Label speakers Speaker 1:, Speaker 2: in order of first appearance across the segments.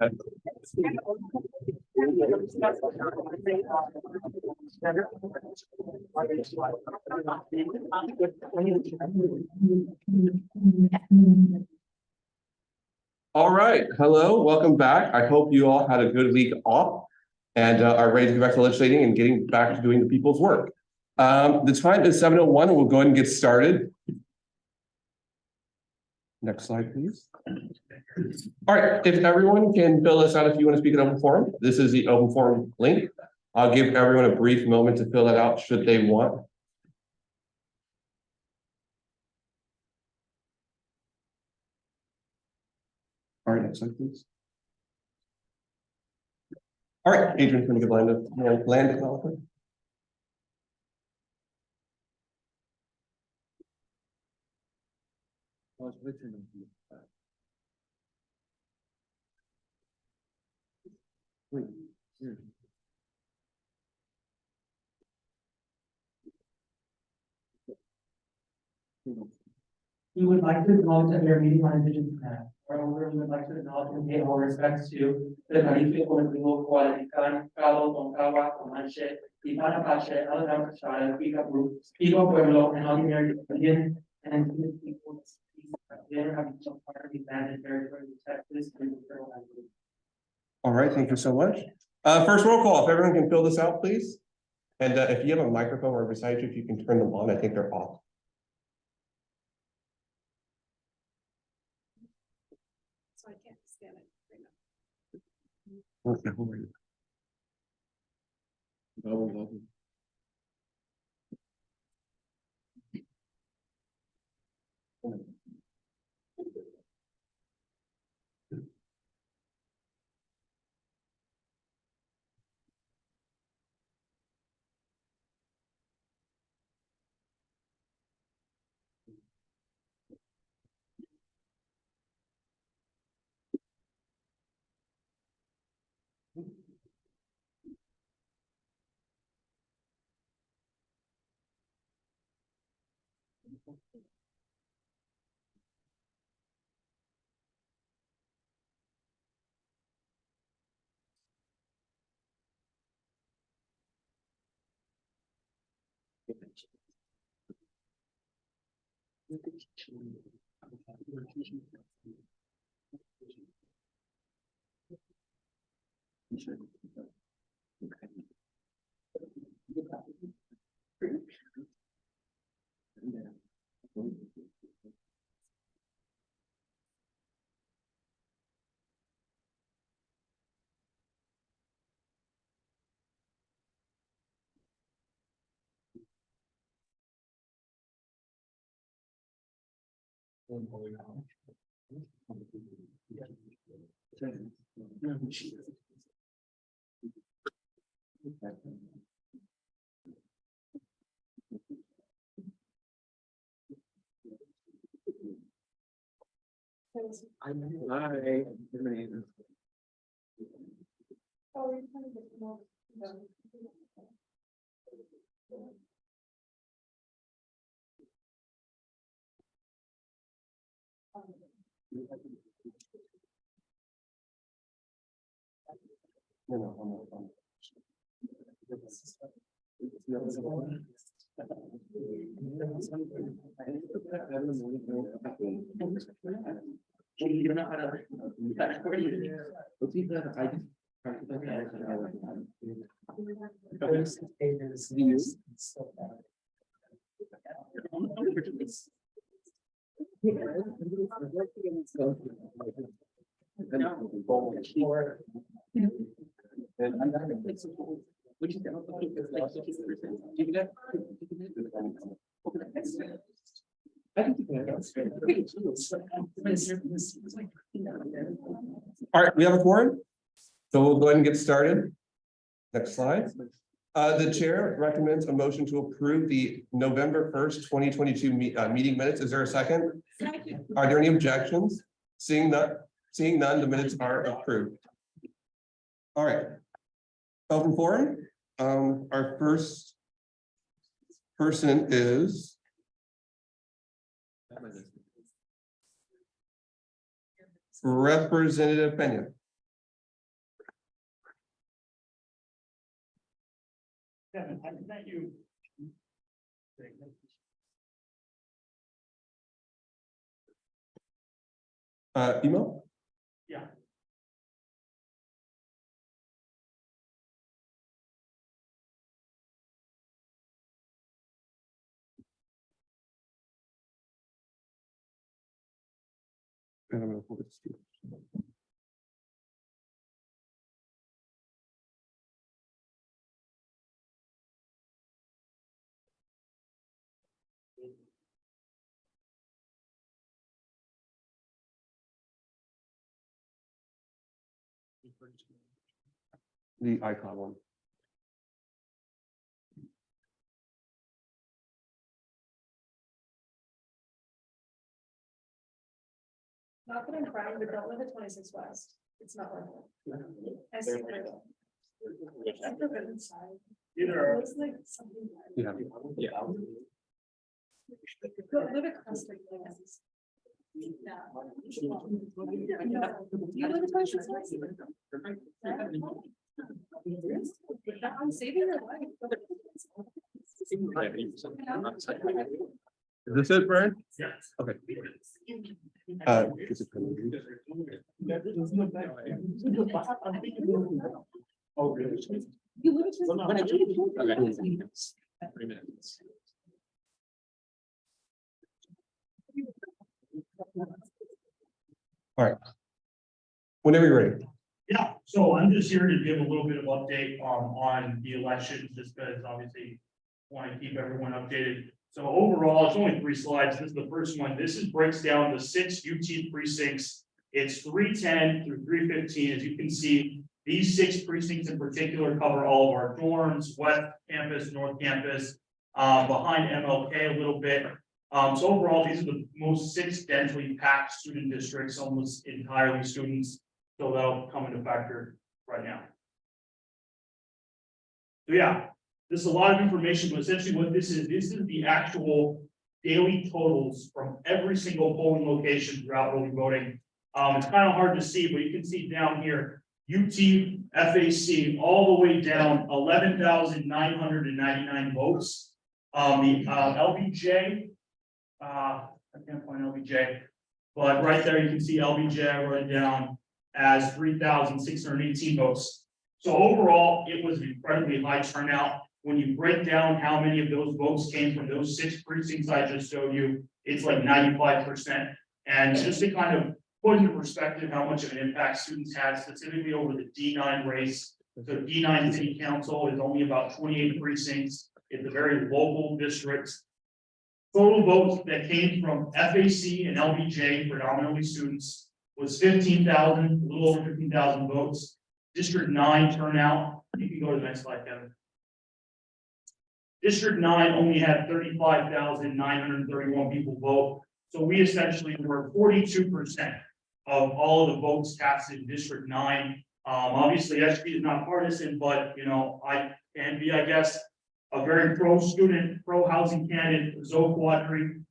Speaker 1: All right, hello, welcome back. I hope you all had a good week off and are ready to get back to legislating and getting back to doing the people's work. The time is 7:01 and we'll go ahead and get started. Next slide, please. All right, if everyone can fill this out if you want to speak in open forum, this is the open forum link. I'll give everyone a brief moment to fill that out should they want. All right, next slide, please. All right, Adrian's going to give land development.
Speaker 2: We would like to acknowledge that we are meeting on Indigenous land. Moreover, we would like to acknowledge and pay our respects to the Kalifi Olympico Kualitikan, Kalo, Tonkawa, Comanche, Ipanapache, Aladamachara, Picaboo, Pico Pueblo, and all the American Indian and Indigenous peoples. There have been part of the land and territory of Texas and the federal language.
Speaker 1: All right, thank you so much. First roll call, if everyone can fill this out, please. And if you have a microphone or beside you, if you can turn them on, I think they're off.
Speaker 3: So I can't stand it right now.
Speaker 1: All right, we have a quorum, so we'll go ahead and get started. Next slide. The chair recommends a motion to approve the November 1st, 2022 meeting minutes. Is there a second?
Speaker 3: Second.
Speaker 1: Are there any objections? Seeing none, the minutes are approved. All right. Open forum. Our first person is Representative Pena.
Speaker 4: Kevin, I met you.
Speaker 1: Email?
Speaker 4: Yeah.
Speaker 1: And I'm gonna forward this to you. The icon one.
Speaker 3: Not that I'm crying, but don't live at 26 West. It's not worth it. I see it. I've never been inside.
Speaker 4: Either.
Speaker 3: It looks like something.
Speaker 1: Yeah. Yeah.
Speaker 3: Go live across the place. No. Do you live at 26 West? I'm saving your life.
Speaker 1: Is this it, Brian?
Speaker 4: Yeah.
Speaker 1: Okay. Is it
Speaker 4: Oh, really?
Speaker 3: You live at 26 West.
Speaker 1: 3 minutes. All right. Whenever you're ready.
Speaker 4: Yeah, so I'm just here to give a little bit of update on the election, just because obviously want to keep everyone updated. So overall, it's only 3 slides. This is the first one. This breaks down the 6 UT precincts. It's 310 through 315. As you can see, these 6 precincts in particular cover all of our dorms, West Campus, North Campus, behind MLK a little bit. So overall, these are the most 6 densely packed student districts, almost entirely students. So that'll come into factor right now. So yeah, this is a lot of information, but essentially what this is the actual daily totals from every single polling location throughout early voting. It's kind of hard to see, but you can see down here, UT, FAC, all the way down 11,999 votes. The LBJ, I can't find LBJ, but right there you can see LBJ right down as 3,618 votes. So overall, it was an incredibly high turnout. When you break down how many of those votes came from those 6 precincts I just showed you, it's like 95%. And just to kind of put into perspective how much of an impact students had specifically over the D9 race. So D9 City Council is only about 28 precincts. It's a very local district. Total votes that came from FAC and LBJ, predominantly students, was 15,000, a little over 15,000 votes. District 9 turnout, you can go to the next slide, Kevin. District 9 only had 35,931 people vote. So we essentially were 42% of all of the votes cast in District 9. Obviously, SB is not partisan, but you know, I can be, I guess, a very pro-student, pro-housing candidate, Zoe Quadri.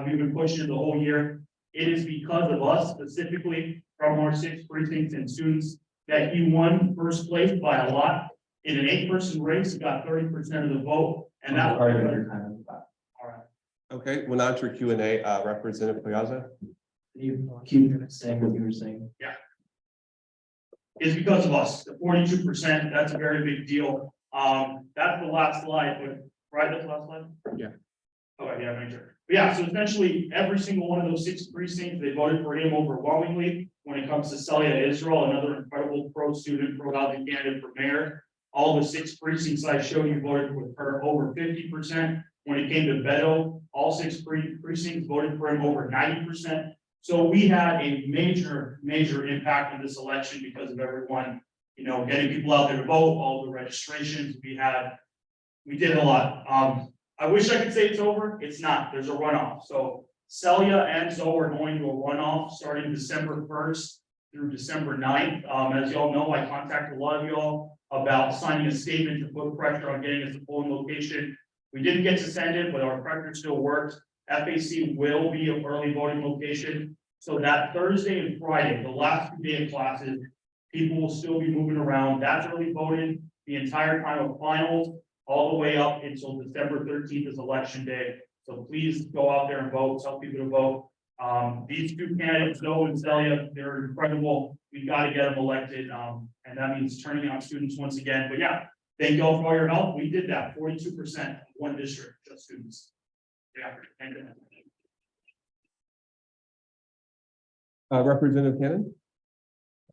Speaker 4: We've been pushing it the whole year. It is because of us, specifically from our 6 precincts and students, that he won first place by a lot. In an 8-person race, he got 30% of the vote, and that was all right.
Speaker 1: Okay, we'll now enter Q&A. Representative Piazza.
Speaker 5: You keep saying what you were saying.
Speaker 4: Yeah. It's because of us, the 42%, that's a very big deal. That's the last slide, but right, that's the last slide?
Speaker 1: Yeah.
Speaker 4: Okay, yeah, make sure. But yeah, so essentially every single one of those 6 precincts, they voted for him overwhelmingly. When it comes to Celia Israel, another incredible pro-student, pro-housing candidate for mayor, all the 6 precincts I showed you voted with her over 50%. When it came to Beto, all 6 precincts voted for him over 90%. So we had a major impact on this election because of everyone, you know, getting people out there to vote, all the registrations we did a lot. I wish I could say it's over. It's not. There's a runoff. So Celia and Zoe are going to a runoff starting December 1st through December 9th. As y'all know, I contacted a lot of y'all about signing a statement to put pressure on getting us a polling location. We didn't get to send it, but our pressure still works. FAC will be an early voting location. So that Thursday and Friday, the last 2 days of classes, people will still be moving around. That's early voting the entire time of finals. all the way up until December 13th is election day. So please go out there and vote, tell people to vote. These two candidates, Noah and Celia, they're incredible. We got to get them elected. And that means turning out students once again. But yeah, thank you all for all your help. We did that, 42% one district, just students. Yeah, thank you.
Speaker 1: Representative Cannon?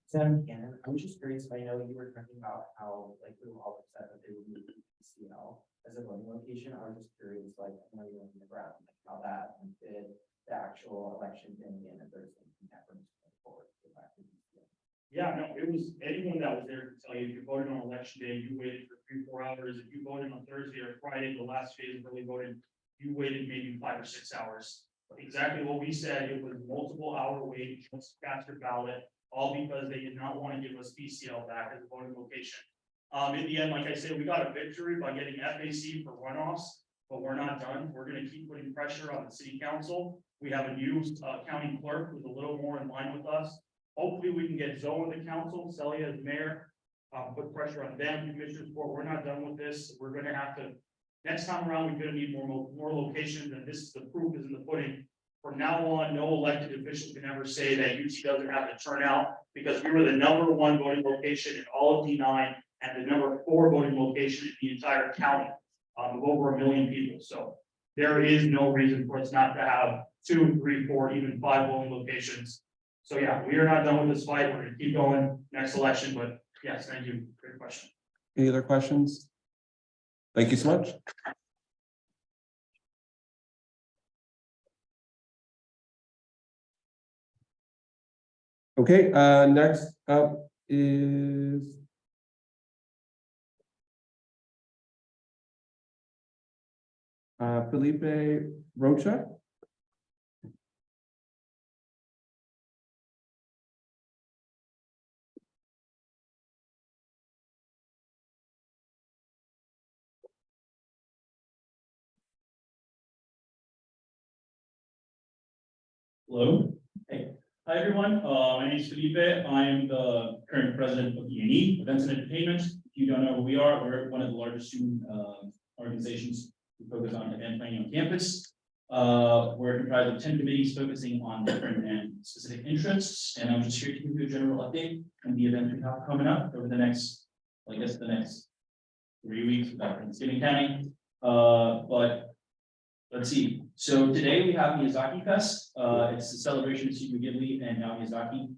Speaker 5: Sam Cannon, I was just curious, I know you were talking about how, like, we were all upset that they would move CL as a voting location. I was just curious, like, I know you're in the ground, like, how that did the actual election thing in a Thursday conference forward.
Speaker 4: Yeah, no, it was anyone that was there to tell you, if you voted on election day, you waited for 3-4 hours. If you voted on Thursday or Friday, the last phase of early voting, you waited maybe 5 or 6 hours. Exactly what we said, it was multiple hour wait, just to cast your ballot, all because they did not want to give us PCL back as a voting location. In the end, like I said, we got a victory by getting FAC for runoffs, but we're not done. We're going to keep putting pressure on the city council. We have a new county clerk who's a little more in line with us. Hopefully we can get Zoe in the council, Celia as mayor, put pressure on them, commissioners court. We're not done with this. We're going to have to, next time around, we're going to need more locations, and this is the proof is in the pudding. From now on, no elected official can ever say that UT doesn't have the turnout, because we were the #1 voting location in all of D9 and the #4 voting location in the entire county of over 1 million people. So there is no reason for us not to have 2, 3, 4, even 5 voting locations. So yeah, we are not done with this fight. We're going to keep going next election, but yes, thank you. Great question.
Speaker 1: Any other questions? Thank you so much. Okay, next up is Felipe Rocha.
Speaker 6: Hello. Hey. Hi, everyone. My name is Felipe. I am the current president of E&E, Events and Entertainment. If you don't know who we are, we're one of the largest student organizations who focus on event planning on campus. We're comprised of 10 committees focusing on different and specific interests. And I'm just here to give you a general update on the events we have coming up over the next, I guess, the next 3 weeks without Thanksgiving counting. But let's see. So today we have Miyazaki Fest. It's a celebration of Studio Ghibli and now Miyazaki.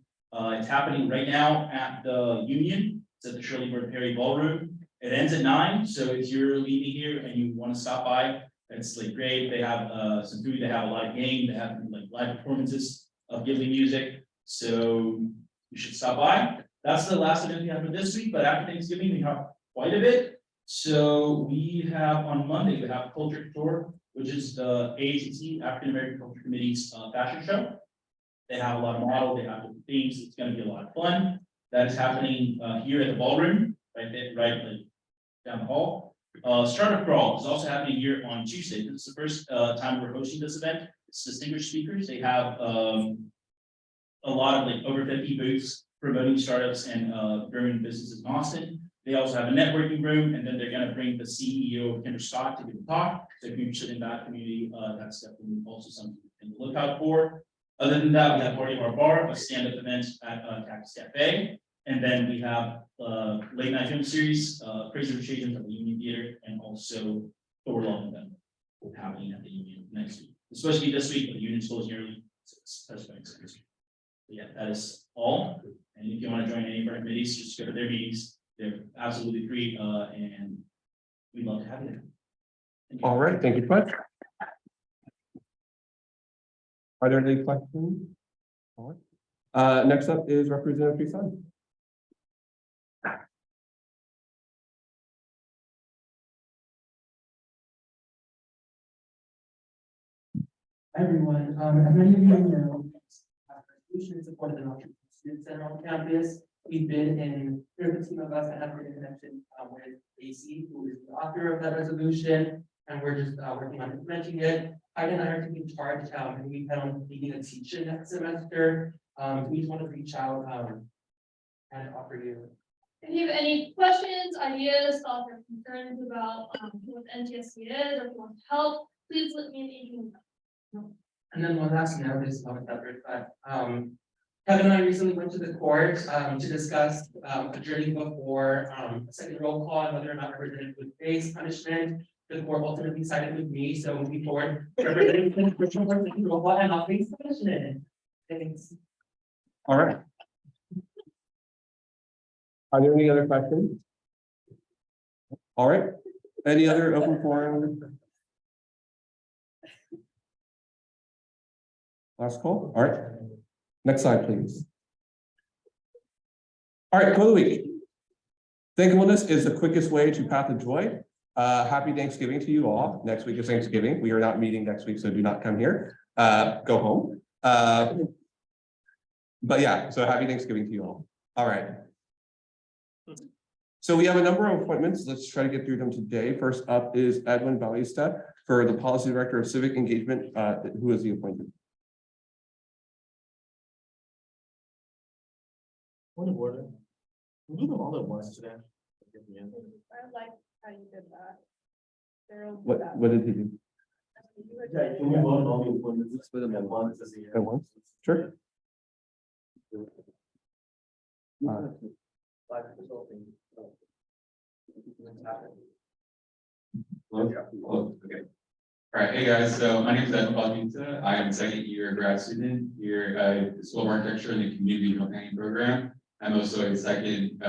Speaker 6: It's happening right now at the Union. It's at the Shirley Bird Perry Ballroom. It ends at 9. So if you're leaving here and you want to stop by, it's like great. They have some food. They have a lot of games. They have like live performances of Ghibli music. So you should stop by. That's the last event we have for this week. But after Thanksgiving, we have quite a bit. So we have on Monday, we have Culture Tour, which is the AACC, African American Culture Committee's fashion show. They have a lot of models, they have different themes. It's going to be a lot of fun. That is happening here at the ballroom, right there, right like, down the hall. Startup Crawl is also happening here on Tuesday. This is the first time we're hosting this event. It's distinguished speakers. They have a lot of like over 50 booths promoting startups and growing businesses in Austin. They also have a networking room, and then they're going to bring the CEO of Kinder Stock to give a talk. So if you're interested in that community, that's definitely also something to look out for. Other than that, we have Party Our Bar, a stand-up event at Cactus Cafe. And then we have late night film series, Crazy Rich Asians at the Union Theater, and also Thor Love event happening at the Union next week. It's supposed to be this week, but the Union's closing early. So that's very exciting. Yeah, that is all. And if you want to join any of our committees, just go to their meetings. They're absolutely free, and we'd love to have you there.
Speaker 1: All right, thank you much. Are there any questions? All right. Next up is Representative Tucson.
Speaker 2: Hi, everyone. As many of you know, resolution support the National Student Center on campus. We've been in, there's a team of us that have been in connection with AC, who is the author of that resolution, and we're just working on implementing it. I and I are taking charge, and we plan on beginning a teaching next semester. We just want to reach out and offer you
Speaker 3: If you have any questions, ideas, thoughts, or concerns about what the NTSC is, or if you want help, please let me know.
Speaker 2: And then one last note is on separate, but Kevin and I recently went to the court to discuss adjourning before a second roll call on whether or not representative would face punishment. The court ultimately sided with me, so moving forward, representative roll call and not face punishment. Thanks.
Speaker 1: All right. Are there any other questions? All right, any other open forum? Last call, all right. Next slide, please. All right, quote of the week. Thankfulness is the quickest way to path of joy. Happy Thanksgiving to you all. Next week is Thanksgiving. We are not meeting next week, so do not come here. Go home. But yeah, so happy Thanksgiving to you all. All right. So we have a number of appointments. Let's try to get through them today. First up is Edwin Bautista for the Policy Director of Civic Engagement. Who is the appointment?
Speaker 5: Point of order. We do them all at once today.
Speaker 3: I like how you did that. Daryl did that.
Speaker 1: What did he do?
Speaker 5: Yeah, can we vote on all the appointments? Let's put them at once.
Speaker 1: At once? Sure.
Speaker 7: Okay. All right, hey guys, so my name is Edwin Bautista. I am a second year grad student here at School of Architecture in the Community Regional Planning Program. I'm also a second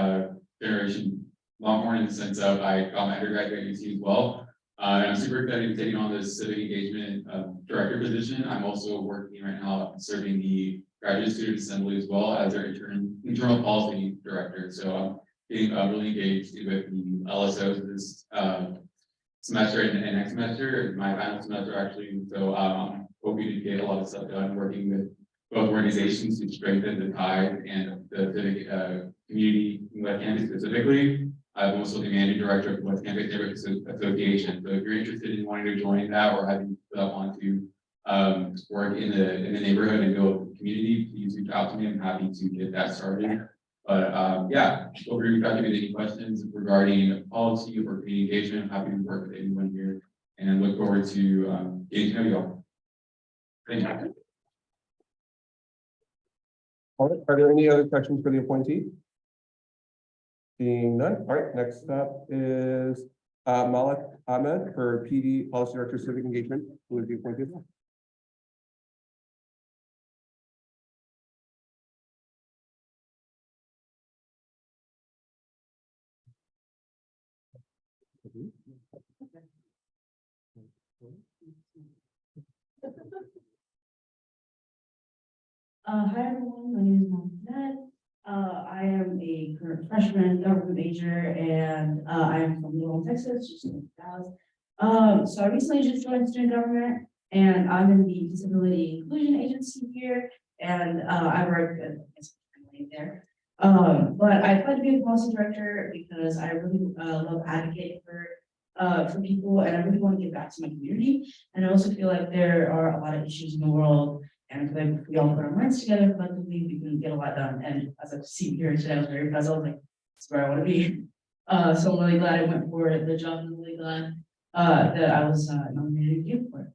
Speaker 7: generation Longhorn in the sense of I got my undergraduate at UT as well. And I'm super excited to be taking on this civic engagement director position. I'm also working right now serving the Graduate Student Assembly as well as their internal policy director. So I'm getting really engaged with the LSOs this semester and next semester, my final semester actually. So I'm hoping to get a lot of stuff done working with both organizations to strengthen the ties and the civic community in West Campus specifically. I'm also the managing director of the West Campus Neighborhood Association. So if you're interested in wanting to join that or having want to work in the neighborhood and build community, please reach out to me. I'm happy to get that started. But yeah, feel free to reach out to me with any questions regarding policy or community engagement. I'm happy to work with anyone here and look forward to getting to know you all. Thank you.
Speaker 1: All right, are there any other questions for the appointee? Seeing none. All right, next up is Malik Ahmed for PD Policy Director Civic Engagement. Who is the appointee?
Speaker 8: Hi everyone, my name is Mohammed. I am a current freshman government major and I am from Little Texas, just in Dallas. So I recently just joined student government and I'm in the disability inclusion agency here and I work there. But I applied to be a policy director because I really love advocating for people and I really want to give back to my community. And I also feel like there are a lot of issues in the world. And if we all put our minds together collectively, we can get a lot done. And as I see here today, I was very impressed. I was like, that's where I want to be. So I'm really glad I went for the job. I'm really glad that I was nominated to for it.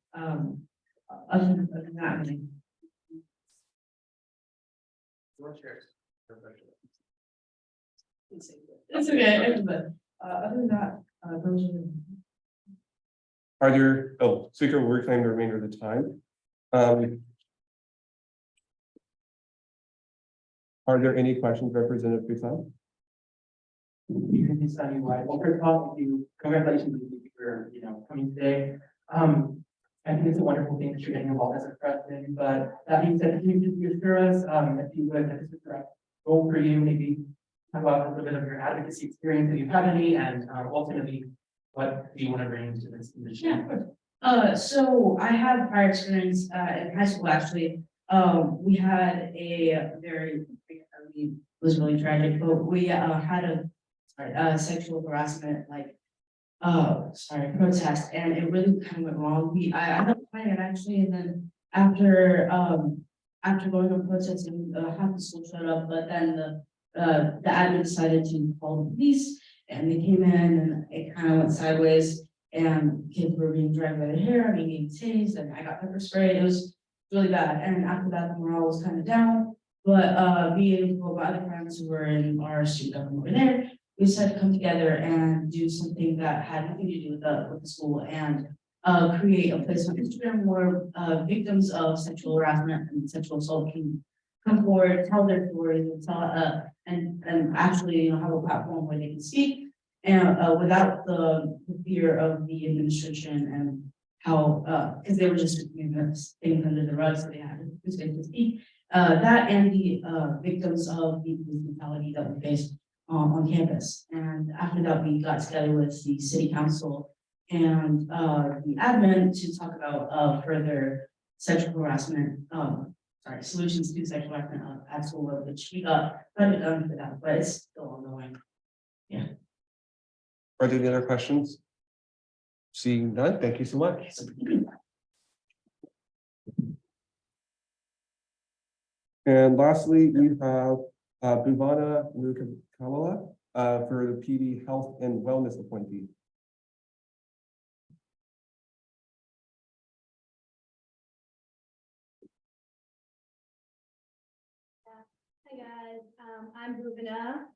Speaker 8: Other than that, I mean, it's okay. But other than that, those are
Speaker 1: Are there, speaker will reclaim the remainder of the time. Are there any questions, Representative Busan?
Speaker 2: You can decide why. Well, first of all, thank you. Congratulations for coming today. I think it's a wonderful thing that you're getting involved as a president. But that being said, can you just reassure us if you would, if this is the right goal for you, maybe talk about a little bit of your advocacy experience if you have any, and ultimately, what do you want to bring to this position?
Speaker 8: Yeah, of course. So I have prior experience in high school actually. We had a very, it was really tragic, but we had a sexual harassment protest, and it really kind of went wrong. I had planned it actually, and then after going on protest and half the school showed up, but then the admin decided to call the police, and they came in, and it kind of went sideways, and kids were being dragged by their hair, being tased, and I got pepper sprayed. It was really bad, and after that, the morale was kind of down. But me and a couple of other friends who were in our student government over there, we decided to come together and do something that had nothing to do with the school, and create a place on Instagram where victims of sexual harassment and sexual assault can come forward, tell their stories, and tell and actually, have a platform where they can speak, and without the fear of the administration and how because they were just things under the rug, so they had to speak. That and the victims of the police brutality that we faced on campus. And after that, we got together with the city council and the admin to talk about further sexual harassment, solutions to sexual harassment at school, which we got funded done for that, but it's still ongoing.
Speaker 1: Are there any other questions? Seeing none, thank you so much. And lastly, we have Bhuvana Mukawala for the PD Health and Wellness appointee.
Speaker 9: Hi guys, I'm Bhuvana.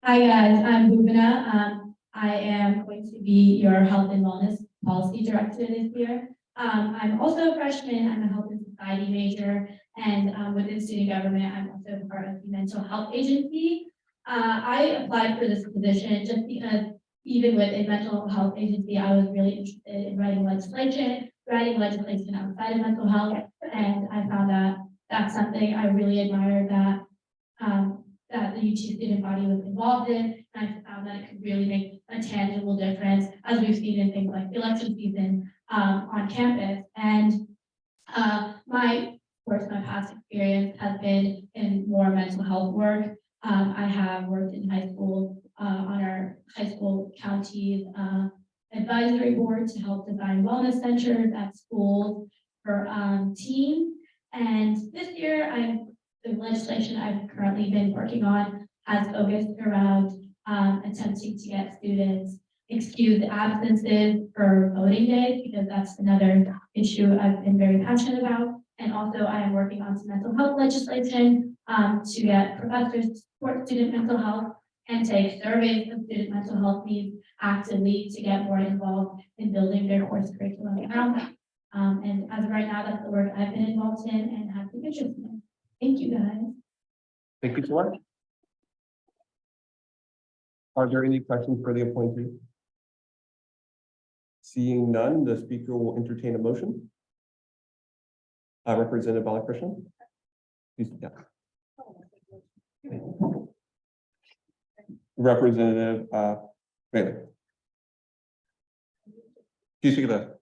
Speaker 9: Hi guys, I'm Bhuvana. I am going to be your health and wellness policy director this year. I'm also a freshman. I'm a health and society major, and within student government, I'm also part of the mental health agency. I applied for this position just because even with a mental health agency, I was really interested in writing legislation outside of mental health, and I found that that's something I really admired that the UT student body was involved in, and I found that it could really make a tangible difference, as we've seen in things like election season on campus. And my past experience has been in more mental health work. I have worked in high school on our high school county advisory board to help design wellness centers at schools for teens. And this year, the legislation I've currently been working on has focused around attempting to get students excused absences for voting days, because that's another issue I've been very passionate about. And also I am working on some mental health legislation to get professors to support student mental health and take surveys of student mental health needs actively to get more involved in building their course curriculum around that. And as of right now, that's the work I've been involved in and have some interest in. Thank you, guys.
Speaker 1: Thank you so much. Are there any questions for the appointee? Seeing none, the speaker will entertain a motion. Representative Balakrishnan. Please, yeah. Representative Bailey. Please speak of that.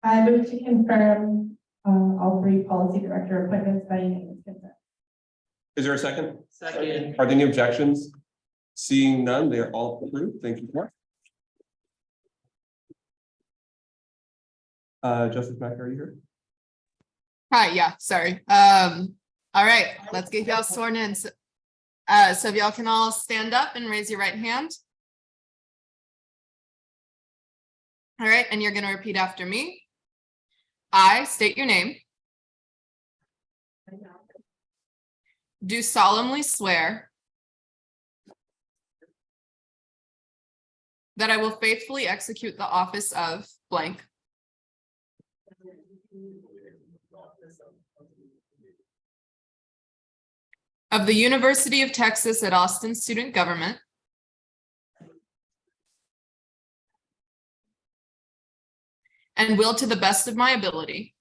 Speaker 10: I move to confirm all three policy director appointments by unanimous consent.
Speaker 1: Is there a second?
Speaker 2: Second.
Speaker 1: Are there any objections? Seeing none, they are all approved. Thank you. Justice Mack, are you here?
Speaker 11: Hi, yeah, sorry. All right, let's get y'all sworn in. So if y'all can all stand up and raise your right hand. All right, and you're gonna repeat after me. I state your name. Do solemnly swear that I will faithfully execute the office of blank of the University of Texas at Austin Student Government and will, to the best of my ability,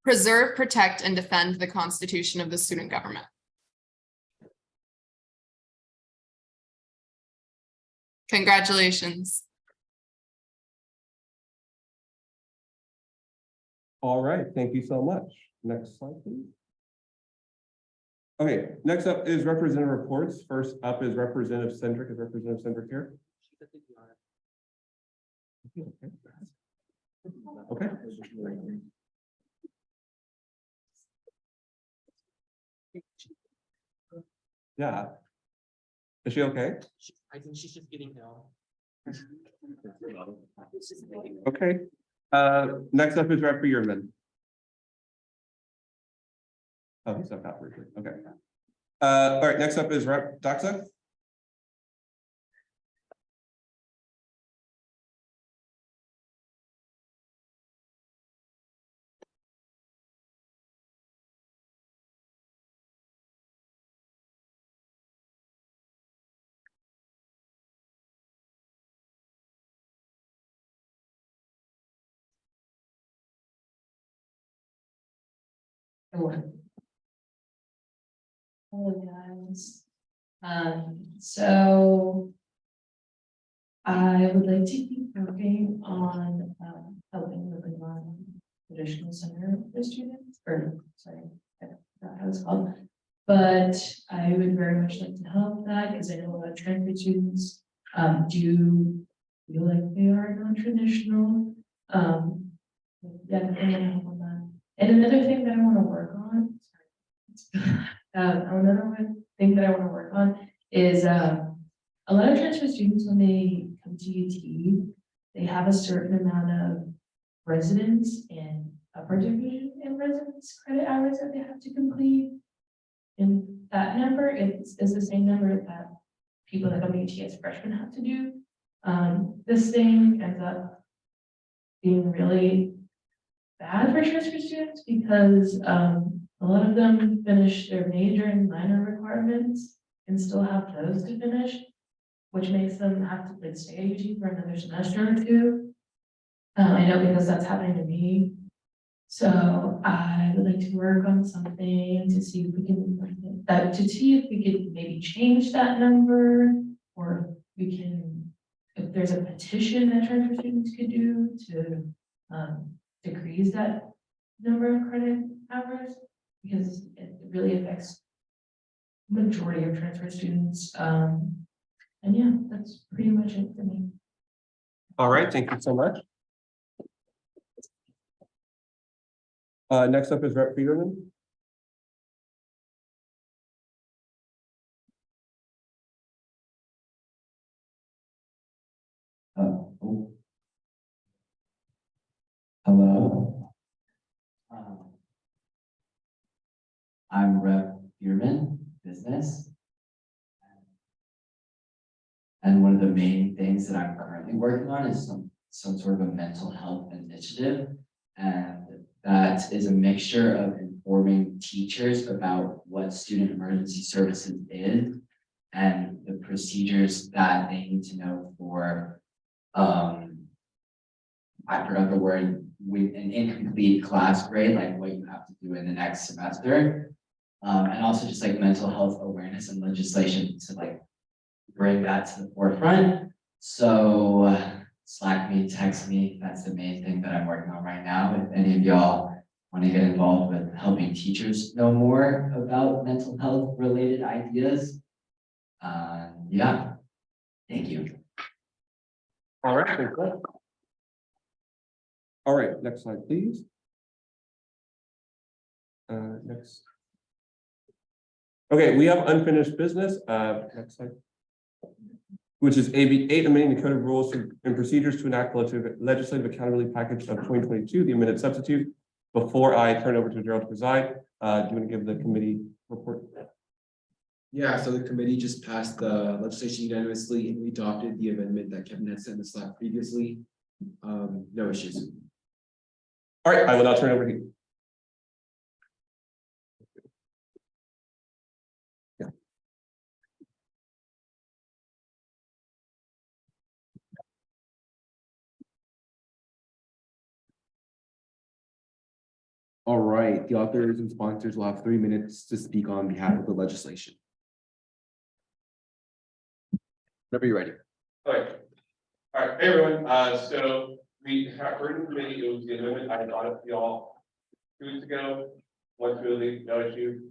Speaker 11: preserve, protect, and defend the Constitution of the student government. Congratulations.
Speaker 1: All right, thank you so much. Next slide, please. Okay, next up is representative reports. First up is Representative Centric. Is Representative Centric here? Okay. Yeah. Is she okay?
Speaker 5: I think she's just getting ill.
Speaker 1: Okay. Next up is Rep. Yearman. Oh, he's up out briefly. Okay. All right, next up is Rep. Doxa.
Speaker 8: Hello, guys. So I would like to keep working on, helping with the non-traditional center for students, or, sorry, I forgot how it's called. But I would very much like to help that, because I know a lot of transfer students, do feel like they are non-traditional. Yeah, I want to help on that. And another thing that I want to work on, another thing that I want to work on is, a lot of transfer students, when they come to UT, they have a certain amount of residence and upper division and residence credit hours that they have to complete. And that number is the same number that people that come to UT as freshmen have to do. This thing ends up being really bad for transfer students because a lot of them finish their major and minor requirements and still have those to finish, which makes them have to like stay at UT for another semester or two. I know because that's happening to me. So I would like to work on something to see if we can maybe change that number, or we can, if there's a petition that transfer students could do to decrease that number of credit hours, because it really affects the majority of transfer students. And yeah, that's pretty much it for me.
Speaker 1: All right, thank you so much. Next up is Rep. Peterman.
Speaker 5: Hello. I'm Rep. Bierman, business. And one of the main things that I'm currently working on is some sort of a mental health initiative. And that is a mixture of informing teachers about what student emergency services is and the procedures that they need to know for, I forgot the word, with an incomplete class grade, like what you have to do in the next semester. And also just like mental health awareness and legislation to like bring that to the forefront. So Slack me, text me. That's the main thing that I'm working on right now. If any of y'all want to get involved with helping teachers know more about mental health related ideas. Yeah, thank you.
Speaker 1: All right, thank you. All right, next slide, please. Next. Okay, we have unfinished business. Next slide. Which is AB 8, amending the Code of Rules and Procedures to enact legislative accountability package of 2022, the amended substitute. Before I turn over to Gerald to preside, do you want to give the committee report?
Speaker 12: Yeah, so the committee just passed the legislation unanimously and we adopted the amendment that Kevin had sent in the Slack previously. No issues.
Speaker 1: All right, I will now turn it over to you. Yeah.
Speaker 12: All right, the authors and sponsors will have 3 minutes to speak on behalf of the legislation. Whenever you're ready.
Speaker 1: Okay. All right, hey everyone, so we have heard in committee, it was the amendment I brought up to y'all 2 weeks ago, went smoothly, no issue.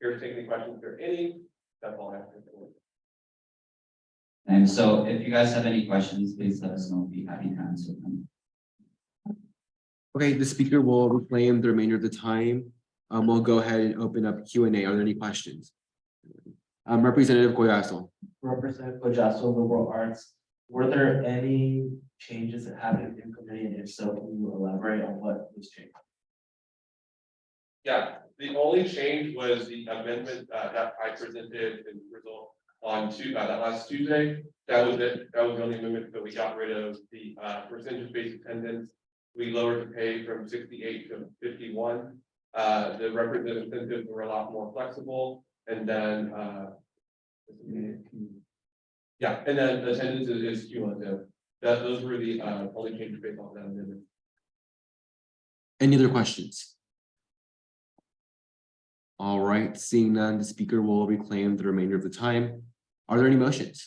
Speaker 1: Here to take any questions, if there are any, that's all I have to say.
Speaker 13: And so if you guys have any questions, please let us know. We'll be happy to answer them.
Speaker 12: Okay, the speaker will reclaim the remainder of the time. We'll go ahead and open up Q&A. Are there any questions? Representative Collazo.
Speaker 5: Representative Collazo, Liberal Arts, were there any changes that happened in committee, and if so, can you elaborate on what was changed?
Speaker 1: Yeah, the only change was the amendment that I presented and result on that last Tuesday. That was it. That was the only amendment that we got rid of the percentage-based attendance. We lowered the pay from 68 to 51. The representative incentives were a lot more flexible, and then yeah, and then the attendance is cumulative. Those were the only changes based on that amendment.
Speaker 12: Any other questions? All right, seeing none, the speaker will reclaim the remainder of the time. Are there any motions?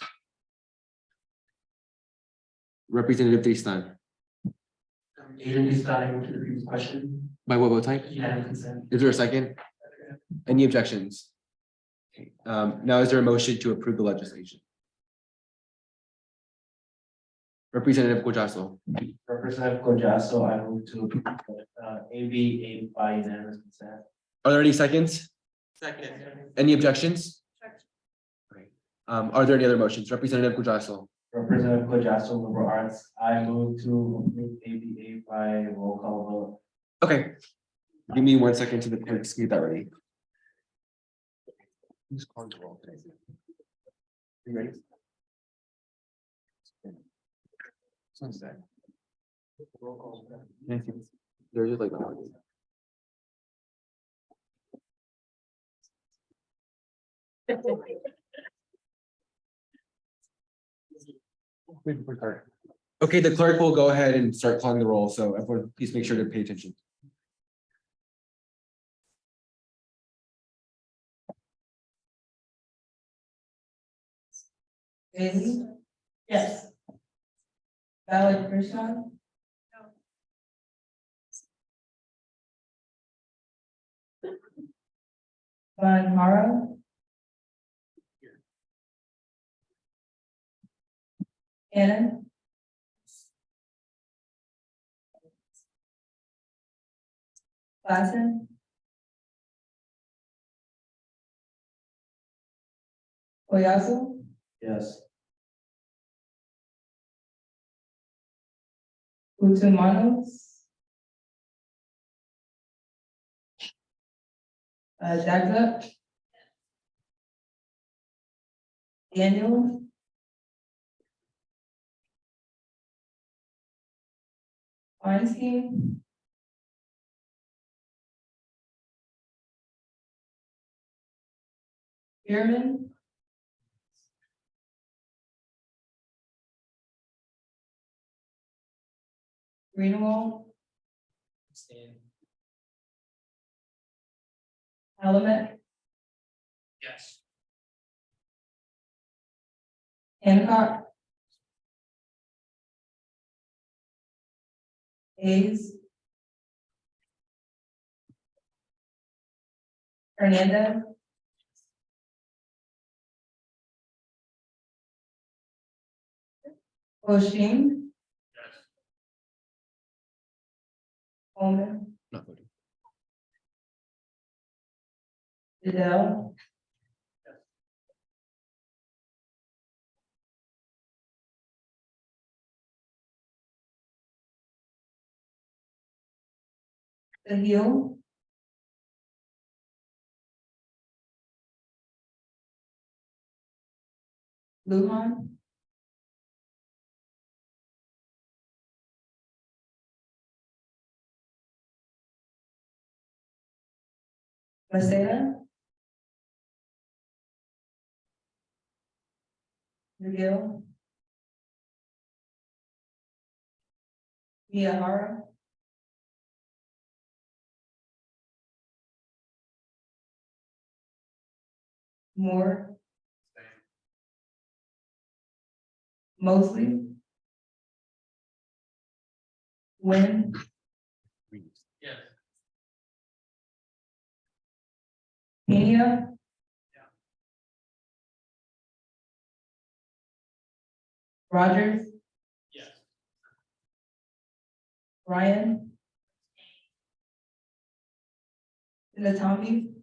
Speaker 12: Representative Tristan,
Speaker 2: Agent starting to the previous question.
Speaker 12: by what vote type?
Speaker 2: Unanimous consent.
Speaker 12: Is there a second? Any objections? Okay, now is there a motion to approve the legislation? Representative Collazo,
Speaker 5: Representative Collazo, I move to approve AB 8 by unanimous consent.
Speaker 12: are there any seconds?
Speaker 2: Second.
Speaker 12: Any objections? Okay. Are there any other motions? Representative Collazo,
Speaker 5: Representative Collazo, Liberal Arts, I move to approve AB 8 by roll call vote.
Speaker 12: okay. Give me 1 second to the clerk to get that ready. Who's calling the roll? You ready? Sounds good. Roll call. Thank you. There's just like that. Okay, the clerk will go ahead and start calling the roll, so everyone, please make sure to pay attention.
Speaker 8: Bailey? Yes. Ballard Gershon? Van Hara? Cannon? Klassen? Collazo?
Speaker 5: Yes.
Speaker 8: Utumanos? Dagda? Daniel? Weinstein? Bierman? Greenwald? Element?
Speaker 2: Yes.
Speaker 8: Hancock? Hayes? Hernandez? Oshin? Coleman?
Speaker 12: Not voting.
Speaker 8: Goodell? The Hill? Lujan? Maceda? McGill? Miyahara? Moore? Mosley? Wynn?
Speaker 2: Yes.
Speaker 10: Pena. Rogers,
Speaker 6: Yes.
Speaker 10: Ryan. Natami,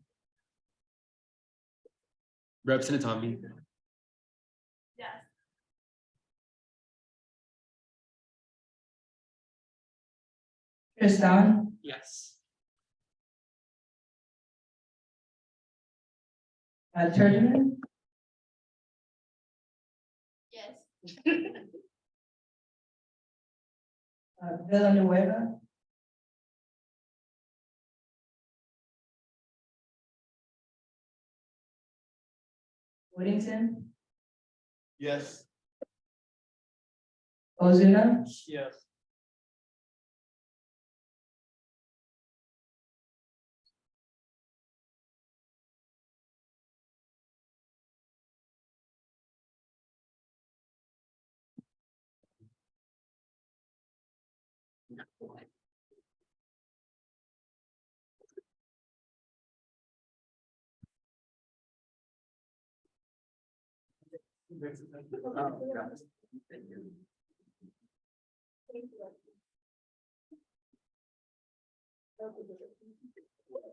Speaker 12: Representative Tommy.
Speaker 3: Yes.
Speaker 10: Tristan,
Speaker 5: Yes.
Speaker 10: Turgeman,
Speaker 9: Yes.
Speaker 10: Villanueva, Whittington,
Speaker 5: Yes.
Speaker 10: Ozuna,
Speaker 5: Yes.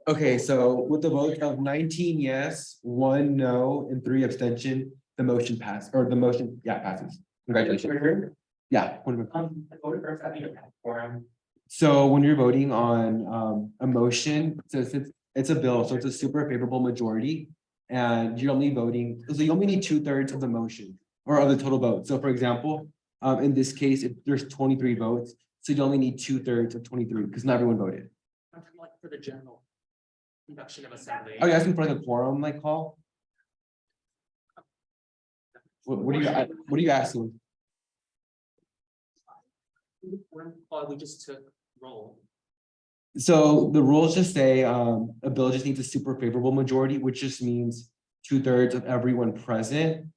Speaker 12: Okay, so with the vote of 19 yes, 1 no, and 3 abstention, the motion passed, or the motion, yeah, passes. Congratulations. Yeah.
Speaker 2: I voted first, I think it passed quorum.
Speaker 12: So when you're voting on a motion, so it's a bill, so it's a super favorable majority. And you're only voting, so you only need 2/3 of the motion or of the total vote. So for example, in this case, if there's 23 votes, so you only need 2/3 of 23 because not everyone voted.
Speaker 5: Like for the general conduction of assembly.
Speaker 12: Are you asking for the quorum like call? What are you asking?
Speaker 5: We just took roll.
Speaker 12: So the rules just say, a bill just needs a super favorable majority, which just means 2/3 of everyone present.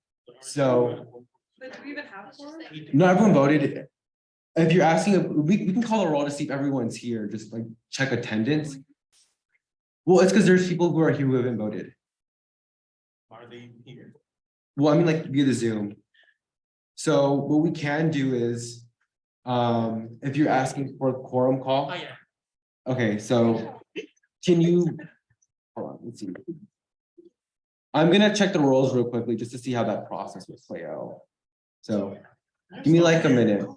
Speaker 12: So
Speaker 3: But do we even have four?
Speaker 12: not everyone voted. If you're asking, we can call a roll to see if everyone's here, just like check attendance. Well, it's because there's people who are here who haven't voted.
Speaker 5: Are they here?
Speaker 12: Well, I mean, like via the Zoom. So what we can do is, if you're asking for a quorum call.
Speaker 5: Oh, yeah.
Speaker 12: Okay, so can you, hold on, let's see. I'm gonna check the rolls real quickly just to see how that process will play out. So give me like a minute.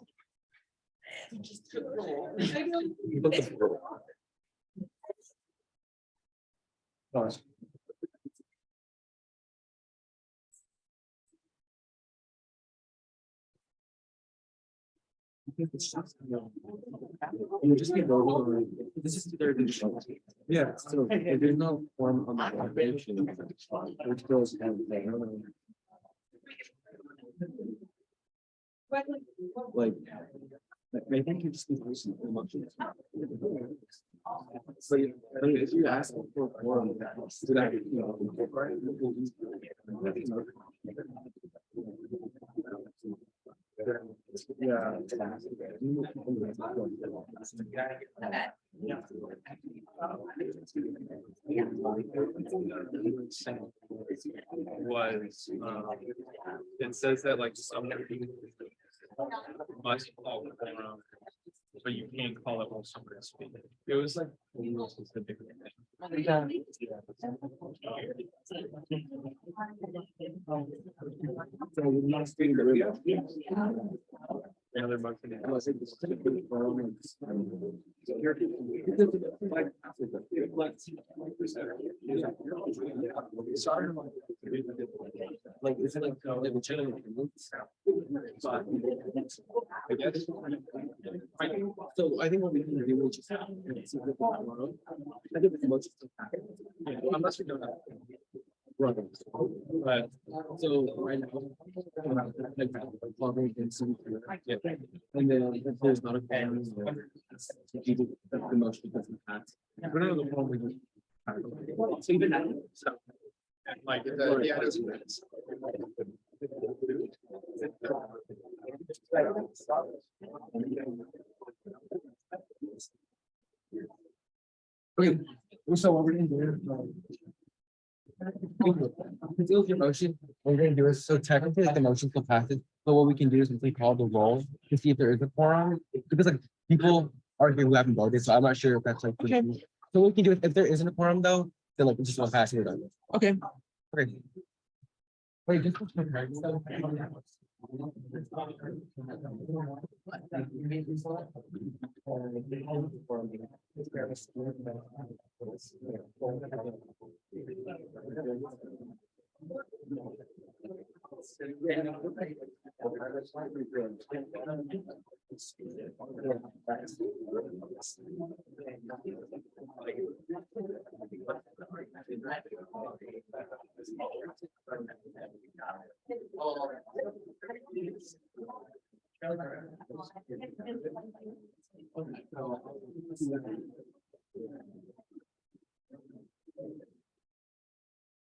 Speaker 12: You'll just be voting. This is their. Yeah, so if there's no form on the application, which goes. Like, I think you just need to listen to the motion. So if you ask for a quorum, so that, you know. Yeah.
Speaker 14: Was, it says that like someone must call the quorum, but you can't call it while somebody's speaking. It was like. Specific. Another motion.
Speaker 12: Like, is it like?
Speaker 14: I guess.
Speaker 12: So I think what we can do is just. I think it's most.
Speaker 14: Yeah, unless we don't have.
Speaker 12: Brothers.
Speaker 14: But
Speaker 12: So right now. Like, Barbara can see. And then if there's not a. quorum, the motion doesn't pass.
Speaker 14: we're not the one we just. So even that, so. Like, yeah.
Speaker 12: Okay, so what we're gonna do. Since it was your motion, what we're gonna do is, so technically, like, the motion still passes, but what we can do is simply call the roll to see if there is a quorum, because like, people are here who haven't voted, so I'm not sure if that's like. Okay. So what we can do, if there isn't a quorum though, then like, it's just one passing it on. Okay. Okay. Wait, just.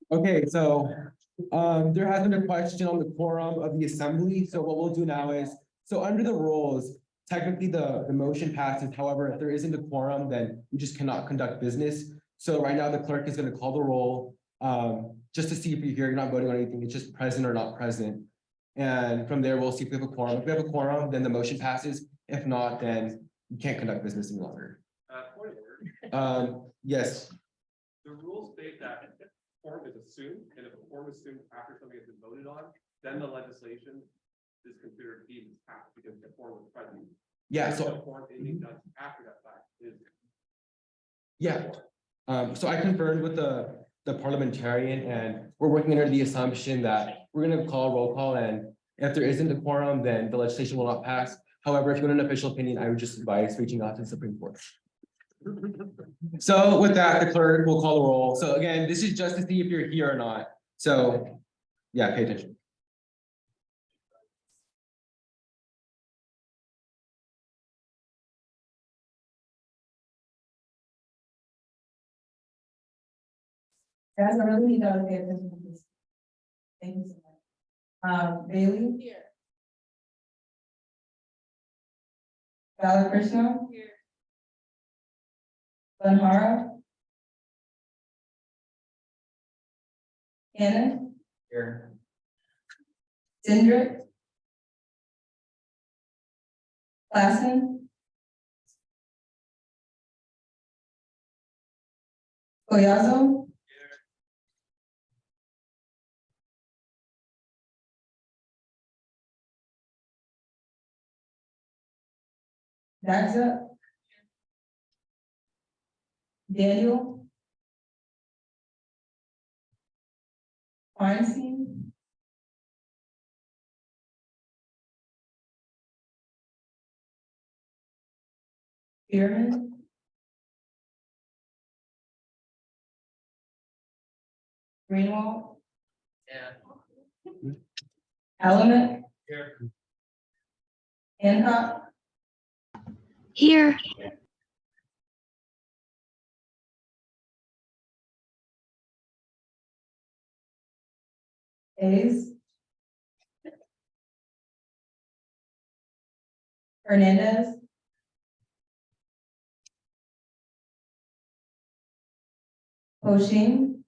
Speaker 12: Okay, so there has been a question on the quorum of the assembly. So what we'll do now is, so under the rules, technically the motion passes. However, if there isn't a quorum, then we just cannot conduct business. So right now the clerk is going to call the roll just to see if you're here, you're not voting on anything. It's just present or not present. And from there, we'll see if we have a quorum. If we have a quorum, then the motion passes. If not, then you can't conduct business any longer.
Speaker 1: Point of order.
Speaker 12: Yes.
Speaker 1: The rules state that quorum is assumed, and if a quorum is assumed after something has been voted on, then the legislation is considered deemed as passed because the quorum was present.
Speaker 12: Yeah,
Speaker 1: If
Speaker 12: so.
Speaker 1: the quorum anything done after that fact is.
Speaker 12: Yeah, so I confirmed with the parliamentarian and we're working under the assumption that we're gonna call a roll call, and if there isn't a quorum, then the legislation will not pass. However, if you want an official opinion, I would just advise reaching out to the Supreme Court. So with that, the clerk will call the roll. So again, this is just to see if you're here or not. So, yeah, pay attention.
Speaker 10: Guys, I really need y'all to pay attention to this. Thank you so much. Bailey.
Speaker 3: Here.
Speaker 10: Balakrishna.
Speaker 3: Here.
Speaker 10: Benhara. Cannon.
Speaker 5: Here.
Speaker 10: Dendrick. Klassen. Collazo. Daxa. Daniel. Feinstein. Spearman. Greenwald.
Speaker 5: Yeah.
Speaker 10: Element.
Speaker 5: Here.
Speaker 10: Hancock.
Speaker 9: Here.
Speaker 10: Hayes. Hernandez. Oshin.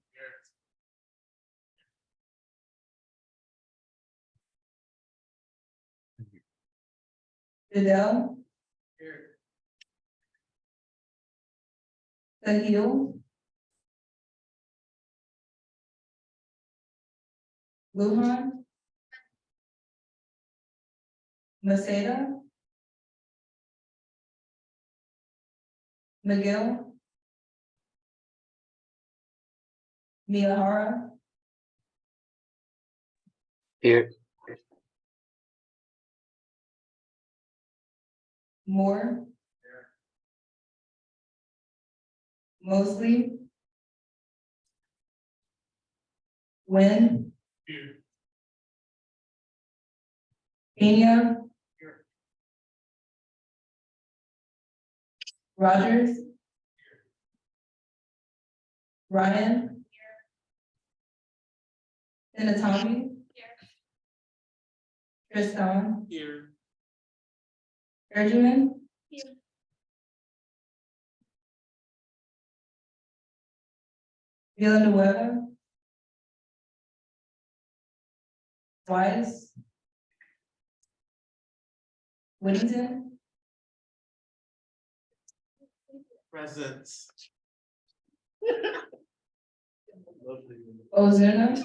Speaker 10: Goodell.
Speaker 5: Here.
Speaker 10: Sahil. Lujan. Maceda. McGill. Miyahara.
Speaker 5: Here.
Speaker 10: Moore. Mosley. Wynn.
Speaker 4: Here.
Speaker 10: Pena. Rogers. Ryan. Sinatami. Tristan.
Speaker 4: Here.
Speaker 10: Erjuman. Villanueva. Wise. Whittington,
Speaker 5: Presents.
Speaker 10: Ozuna,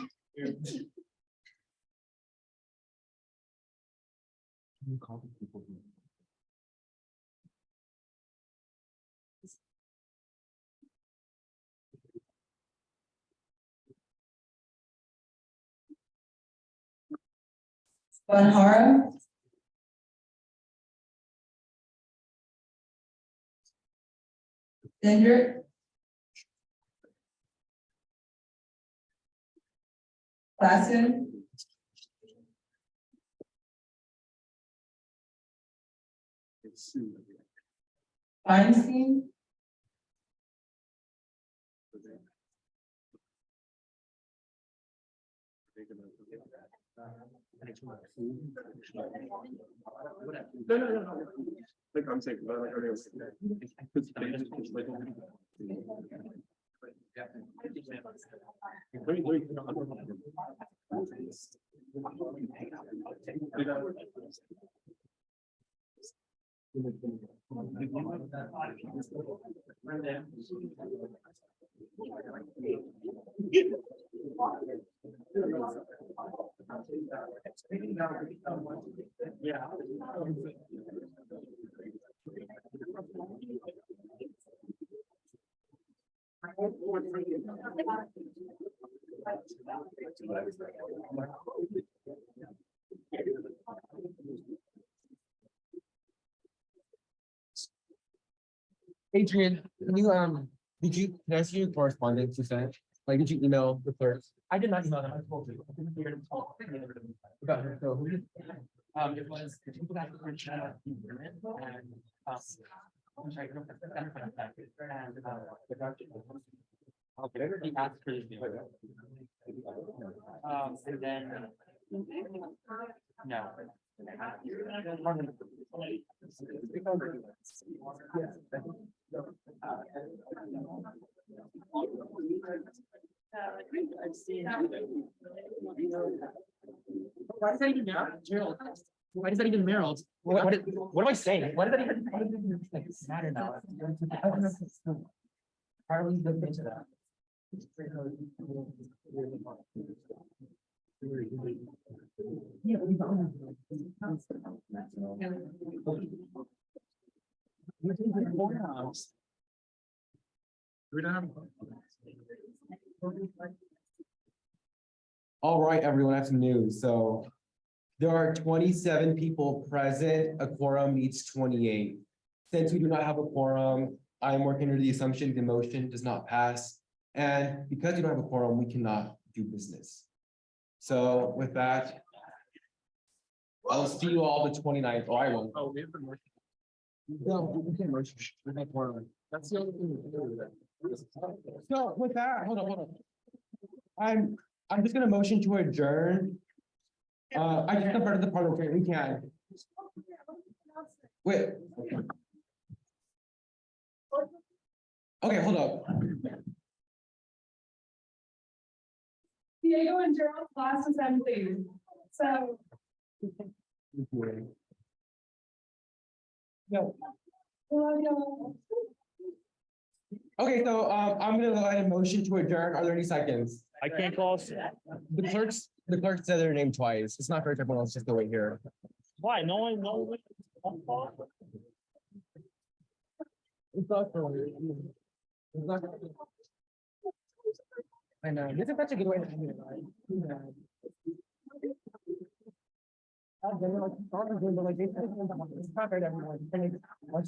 Speaker 10: Banhara. Dendrick. Classen. Feinstein.
Speaker 1: No. Like I'm saying, but like everything else.
Speaker 12: Adrian, can you, can I see your correspondence you sent? Like, did you email the clerk?
Speaker 2: I did not email them, I told you. I didn't hear them talk.
Speaker 12: About her, so who did?
Speaker 2: It was the people that were trying to be women and, I'm sorry, I don't have to- and, the doctor. He asked for his. And then. No. Why is that even Gerald? Why is that even Merrill? What am I saying? What does that even matter now? Harley's looked into that.
Speaker 12: All right, everyone, I have some news. So there are 27 people present. A quorum needs 28. Since we do not have a quorum, I'm working under the assumption the motion does not pass. And because we don't have a quorum, we cannot do business. So with that, I'll see you all the 29th. Oh, I won't.
Speaker 14: Oh, we have the motion.
Speaker 12: No, we can't motion. We have quorum.
Speaker 14: That's the only thing we can do with that.
Speaker 12: So with that, hold on. I'm just gonna motion to adjourn. I just converted the parliamentary, we can. Wait. Okay, hold up.
Speaker 3: Diego and Gerald's last assembly, so.
Speaker 12: No. Okay, so I'm gonna go ahead and motion to adjourn. Are there any seconds?
Speaker 14: I can't call us.
Speaker 12: The clerk said their name twice. It's not fair to everyone else just to wait here.
Speaker 14: Why? No one knows.
Speaker 12: It's not for- it's not- I know, this is such a good way to end it, right? Yeah. But like, it's not fair to everyone.